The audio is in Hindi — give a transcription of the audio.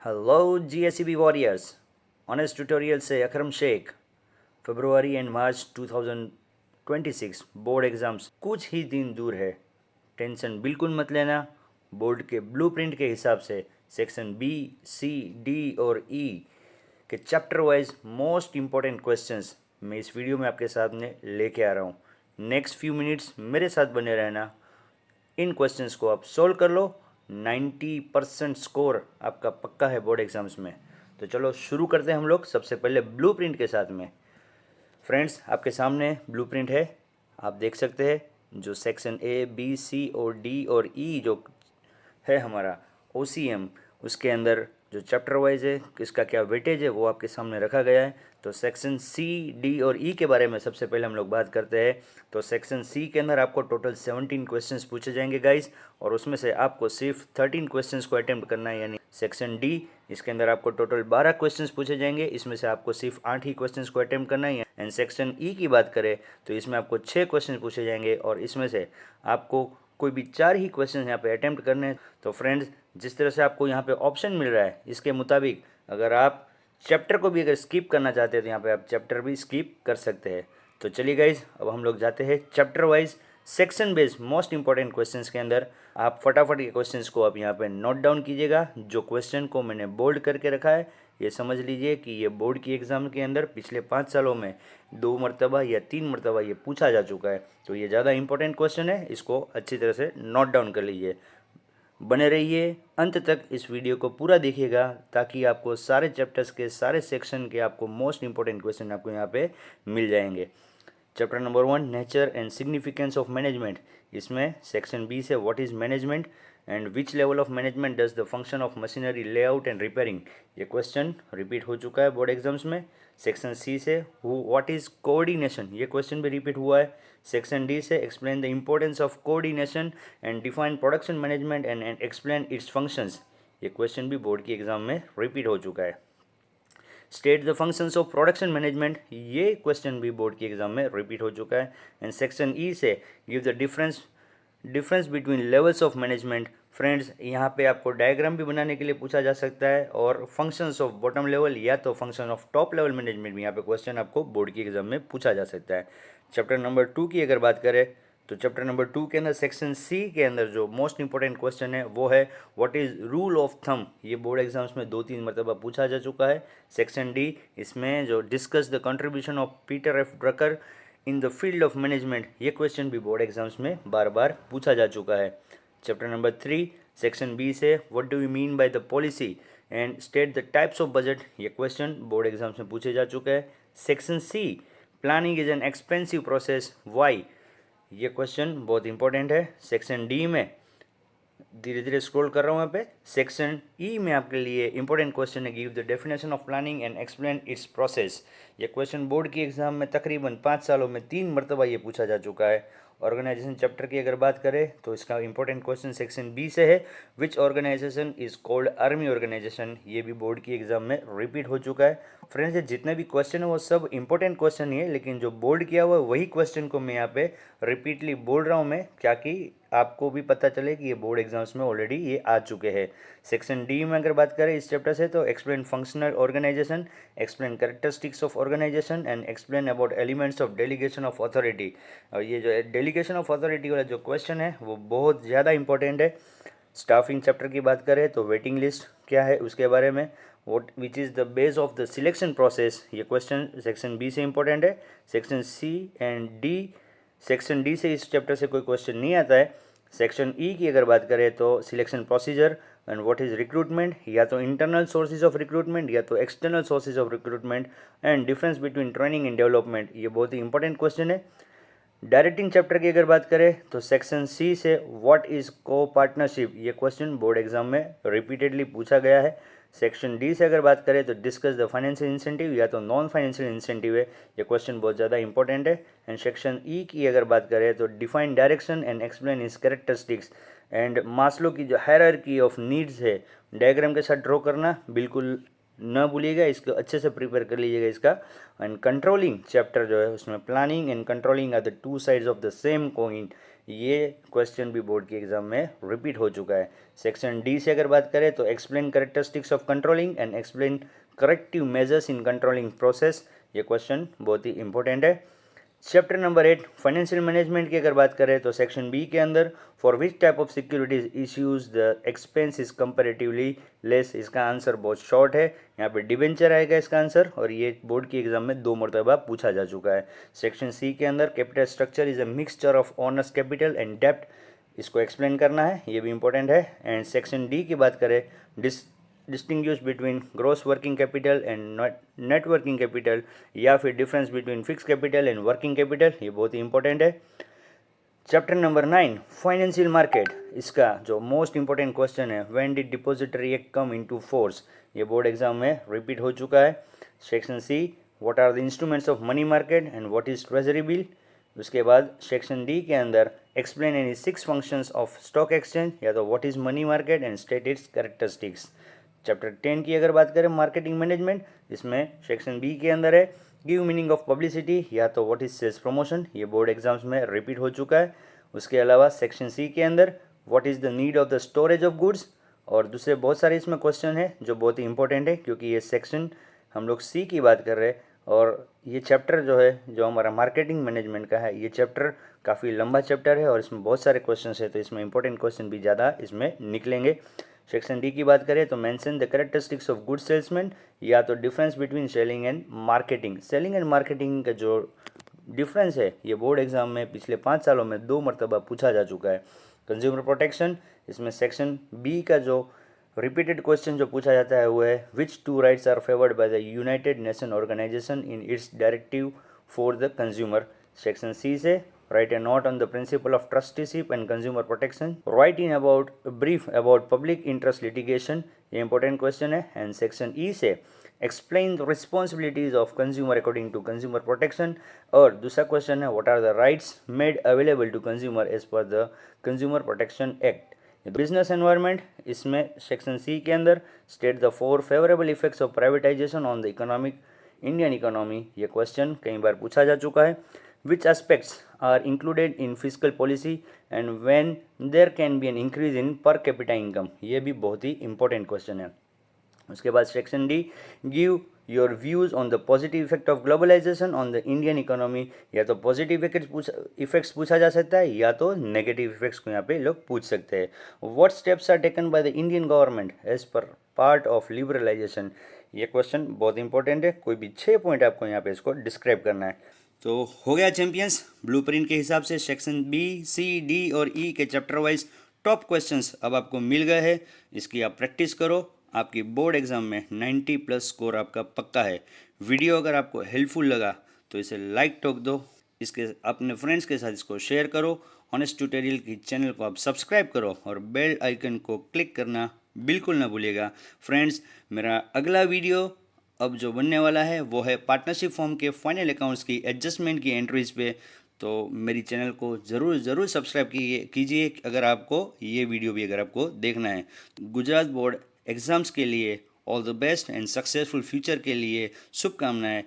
Hello GSEB warriors. Honest tutorial से अकरम शेख. फरवरी एंड मार्च 2026 बोर्ड एग्ज़ाम्स कुछ ही दिन दूर है. टेंशन बिल्कुल मत लेना. बोर्ड के ब्लूप्रिंट के हिसाब से सेक्शन बी, सी, डी और ई के chapter wise most important questions मैं इस वीडियो में आपके सामने लेके आ रहा हूँ. नेक्स्ट फ्यू मिनट्स मेरे साथ बने रहना. इन क्वेश्चंस को आप सोल्व कर लो. 90% स्कोर आपका पक्का है बोर्ड एग्जाम्स में. तो चलो शुरू करते हैं हम लोग सबसे पहले ब्लूप्रिंट के साथ में. फ्रेंड्स, आपके सामने ब्लूप्रिंट है, आप देख सकते हैं. जो सेक्शन ए, बी, सी और डी और ई जो है हमारा OCM, उसके अंदर जो चैप्टर वाइज है इसका क्या वेटेज है वो आपके सामने रखा गया है. तो सेक्शन सी, डी और ई के बारे में सबसे पहले हम लोग बात करते हैं. तो सेक्शन सी के अंदर आपको टोटल 17 क्वेश्चंस पूछे जाएंगे गाइस, और उसमें से आपको सिर्फ 13 क्वेश्चंस को अटेम्प्ट करना है. यानी सेक्शन डी, इसके अंदर आपको टोटल 12 क्वेश्चंस पूछे जाएंगे, इसमें से आपको सिर्फ 8 ही क्वेश्चंस को अटेम्प्ट करना है. एंड सेक्शन ई की बात करें तो इसमें आपको 6 क्वेश्चन पूछे जाएंगे, और इसमें से आपको कोई भी 4 ही क्वेश्चन यहाँ पे अटेम्प्ट करने हैं. तो फ्रेंड्स, जिस तरह से आपको यहाँ पे ऑप्शन मिल रहा है इसके मुताबिक अगर आप चैप्टर को भी अगर स्किप करना चाहते हैं तो यहाँ पे आप चैप्टर भी स्किप कर सकते हैं. तो चलिए गाइज, अब हम लोग जाते हैं chapter wise section based most important questions के अंदर. आप फटाफट ये क्वेश्चंस को आप यहाँ पे नोट डाउन कीजिएगा. जो क्वेश्चन को मैंने बोल्ड करके रखा है ये समझ लीजिए कि ये बोर्ड की एग्ज़ाम के अंदर पिछले 5 सालों में 2 मरतबा या 3 मरतबा ये पूछा जा चुका है. तो ये ज़्यादा इंपॉर्टेंट क्वेश्चन है, इसको अच्छी तरह से नोट डाउन कर लीजिए. बने रहिए अंत तक, इस वीडियो को पूरा देखिएगा ताकि आपको सारे चैप्टर्स के सारे सेक्शन के आपको मोस्ट इंपॉर्टेंट क्वेश्चन आपको यहाँ पे मिल जाएंगे. Chapter number 1, nature and significance of management. इसमें सेक्शन बी से what is management and which level of management does the function of machinery layout and repairing. ये क्वेश्चन रिपीट हो चुका है बोर्ड एग्जाम्स में. सेक्शन सी से व्हाट इज़ कोऑर्डिनेशन, ये क्वेश्चन भी रिपीट हुआ है. सेक्शन डी से explain the importance of coordination and define production management and explain it's functions. ये क्वेश्चन भी बोर्ड की एग्जाम में रिपीट हो चुका है. State the functions of production management, ये क्वेश्चन भी बोर्ड की एग्जाम में रिपीट हो चुका है. एंड सेक्शन ई से give the difference between levels of management. Friends, यहाँ पे आपको डायग्राम भी बनाने के लिए पूछा जा सकता है, और फंक्शंस ऑफ बॉटम लेवल या तो function of top level management भी यहाँ पे क्वेश्चन आपको बोर्ड की एग्जाम में पूछा जा सकता है. चैप्टर नंबर 2 की अगर बात करें तो चैप्टर नंबर 2 के अंदर सेक्शन सी के अंदर जो मोस्ट इंपॉर्टेंट क्वेश्चन है वो है what is rule of thumb. ये बोर्ड एग्जाम्स में 2-3 मरतबा पूछा जा चुका है. सेक्शन डी, इसमें जो discuss the contribution of Peter F Drucker in the field of management, ये क्वेश्चन भी बोर्ड एग्जाम्स में बार बार पूछा जा चुका है. चैप्टर नंबर 3 सेक्शन बी से what do you mean by the policy and state the types of budget, ये क्वेश्चन बोर्ड एग्जाम्स में पूछे जा चुका है. Section C, planning is an expensive process, why, ये क्वेश्चन बहुत इंपॉर्टेंट है. सेक्शन डी में धीरे धीरे स्क्रॉल कर रहा हूँ यहाँ पे. सेक्शन ई में आपके लिए इंपॉर्टेंट क्वेश्चन है give the definition of planning and explain it's process. ये क्वेश्चन बोर्ड की एग्जाम में तकरीबन 5 सालों में 3 मरतबा ये पूछा जा चुका है. ऑर्गेनाइजेशन चैप्टर की अगर बात करें तो इसका इंपॉर्टेंट क्वेश्चन सेक्शन बी से है which organisation is called army organisation. ये भी बोर्ड की एग्जाम में रिपीट हो चुका है. फ्रेंड्स, ये जितने भी क्वेश्चन है वो सब इंपॉर्टेंट क्वेश्चन ही है, लेकिन जो बोर्ड किया हुआ है वही क्वेश्चन को मैं यहाँ पे रिपीटली बोल रहा हूँ मैं, क्या कि आपको भी पता चले कि ये बोर्ड एग्जाम्स में ऑलरेडी ये आ चुके हैं. सेक्शन डी में अगर बात करें इस चैप्टर से तो explain functional organisation, explain characteristics of organisation and explain about elements of delegation of authority. और ये जो डेलीगेशन ऑफ अथॉरिटी वाला जो क्वेश्चन है वो बहुत ज़्यादा इंपॉर्टेंट है. स्टाफिंग चैप्टर की बात करें तो वेटिंग लिस्ट क्या है उसके बारे में, what which is the base of the selection process, ये क्वेश्चन सेक्शन बी से इंपॉर्टेंट है. Section C and D, section D से इस चैप्टर से कोई क्वेश्चन नहीं आता है. सेक्शन ई की अगर बात करें तो selection procedure and what is recruitment, या तो इंटरनल सोर्सेज ऑफ रिक्रूटमेंट या तो external sources of recruitment, and difference between training and development, ये बहुत ही इंपॉर्टेंट क्वेश्चन है. डायरेक्टिंग चैप्टर की अगर बात करें तो सेक्शन सी से व्हाट इज़ को पार्टनरशिप, ये क्वेश्चन बोर्ड एग्जाम में रिपीटेडली पूछा गया है. सेक्शन डी से अगर बात करें तो डिस्कस द फाइनेंशियल इंसेंटिव, या तो नॉन फाइनेंशियल इंसेंटिव है, ये क्वेश्चन बहुत ज़्यादा इंपॉर्टेंट है. एंड सेक्शन ई की अगर बात करें तो डिफाइन डायरेक्शन एंड एक्सप्लेन इस कैरेक्टरिस्टिक्स एंड मास्लो की जो हायरार्की ऑफ नीड्स है डायग्राम के साथ ड्रॉ करना बिल्कुल न भूलिएगा, इसको अच्छे से प्रिपेयर कर लीजिएगा इसका। एंड कंट्रोलिंग चैप्टर जो है उसमें planning and controlling are the two sides of the same coin, ये क्वेश्चन भी बोर्ड के एग्जाम में रिपीट हो चुका है। सेक्शन डी से अगर बात करें तो explain characteristics of controlling and explain corrective measures in controlling process, ये क्वेश्चन बहुत ही इंपॉर्टेंट है। चैप्टर नंबर 8 फाइनेंशियल मैनेजमेंट की अगर बात करें तो सेक्शन बी के अंदर for which type of securities issues the expense is comparatively less, इसका आंसर बहुत शॉर्ट है, यहाँ पे डिबेंचर आएगा इसका आंसर, और ये बोर्ड की एग्जाम में 2 मरतबा पूछा जा चुका है। सेक्शन सी के अंदर capital structure is a mixture of owners capital and डेप्ट, इसको एक्सप्लेन करना है, ये भी इंपॉर्टेंट है। एंड सेक्शन डी की बात करें distinguish between gross working capital and net working capital, या फिर difference between fix capital and working capital, ये बहुत ही इंपॉर्टेंट है। चैप्टर नंबर 9 फाइनेंशियल मार्केट, इसका जो मोस्ट इंपॉर्टेंट क्वेश्चन है when did depository act come into force, ये बोर्ड एग्जाम में रिपीट हो चुका है। Section C what are the instruments of money market and what is treasury bill. उसके बाद सेक्शन डी के अंदर explain any 6 functions of stock exchange, या तो what is money market and state it's characteristics. Chapter 10 की अगर बात करें मार्केटिंग मैनेजमेंट, इसमें सेक्शन बी के अंदर है गिव मीनिंग ऑफ पब्लिसिटी, या तो व्हाट इज सेल्स प्रमोशन, ये बोर्ड एग्जाम्स में रिपीट हो चुका है। उसके अलावा सेक्शन सी के अंदर what is the need of the storage of goods, और दूसरे बहुत सारे इसमें क्वेश्चन है जो बहुत ही इंपॉर्टेंट है, क्योंकि ये सेक्शन हम लोग सी की बात कर रहे हैं, और ये चैप्टर जो है जो हमारा मार्केटिंग मैनेजमेंट का है, ये चैप्टर काफ़ी लंबा चैप्टर है और इसमें बहुत सारे क्वेश्चन है, तो इसमें इंपॉर्टेंट क्वेश्चन भी ज़्यादा इसमें निकलेंगे। सेक्शन डी की बात करें तो mention the characteristics of good salesman, या तो difference between selling and marketing. Selling and marketing का जो डिफरेंस है ये बोर्ड एग्जाम में पिछले 5 सालों में 2 मरतबा पूछा जा चुका है। कंज्यूमर प्रोटेक्शन, इसमें सेक्शन बी का जो रिपीटेड क्वेश्चन जो पूछा जाता है वो है which 2 rights are favoured by the United Nation Organisation in its directive for the consumer. Section C से write a note on the principle of trusteeship and consumer protection, write in about brief about public interest litigation, ये important question है। and section E से explain the responsibilities of consumer according to consumer protection, और दूसरा question है what are the rights made available to consumer as per the consumer protection act। Business environment, इसमें सेक्शन सी के अंदर state the 4 favourable effects of privatisation on the economic Indian economy, ये क्वेश्चन कई बार पूछा जा चुका है। Which aspects are included in fiscal policy and when there can be an increase in per capita income, ये भी बहुत ही important question है। उसके बाद section D give your views on the positive effect of globalisation on the Indian economy, या तो पॉजिटिव इफेक्ट्स पूछा जा सकता है या तो नेगेटिव इफेक्ट्स को यहाँ पे लोग पूछ सकते हैं। What steps are taken by the Indian government as per part of liberalisation, ये क्वेश्चन बहुत इंपॉर्टेंट है। कोई भी 6 पॉइंट आपको यहाँ पे इसको डिस्क्राइब करना है। तो हो गया चैंपियंस, ब्लूप्रिंट के हिसाब से सेक्शन बी, सी, डी और ई के चैप्टर वाइज टॉप क्वेश्चंस अब आपको मिल गए हैं। इसकी आप प्रैक्टिस करो, आपकी बोर्ड एग्जाम में 90+ स्कोर आपका पक्का है। वीडियो अगर आपको हेल्पफुल लगा तो इसे लाइक ठोक दो, इसके अपने फ्रेंड्स के साथ इसको शेयर करो, ऑनेस्ट ट्यूटोरियल की चैनल को आप सब्सक्राइब करो और बेल आइकन को क्लिक करना बिल्कुल ना भूलिएगा। फ्रेंड्स, मेरा अगला वीडियो अब जो बनने वाला है वो है पार्टनरशिप फॉर्म के फाइनल अकाउंट्स की एडजस्टमेंट की एंट्रीज पे, तो मेरी चैनल को ज़रूर सब्सक्राइब कीजिए अगर आपको ये वीडियो भी अगर आपको देखना है। गुजरात बोर्ड एग्ज़ाम्स के लिए all the best and successful future के लिए शुभकामनाएं।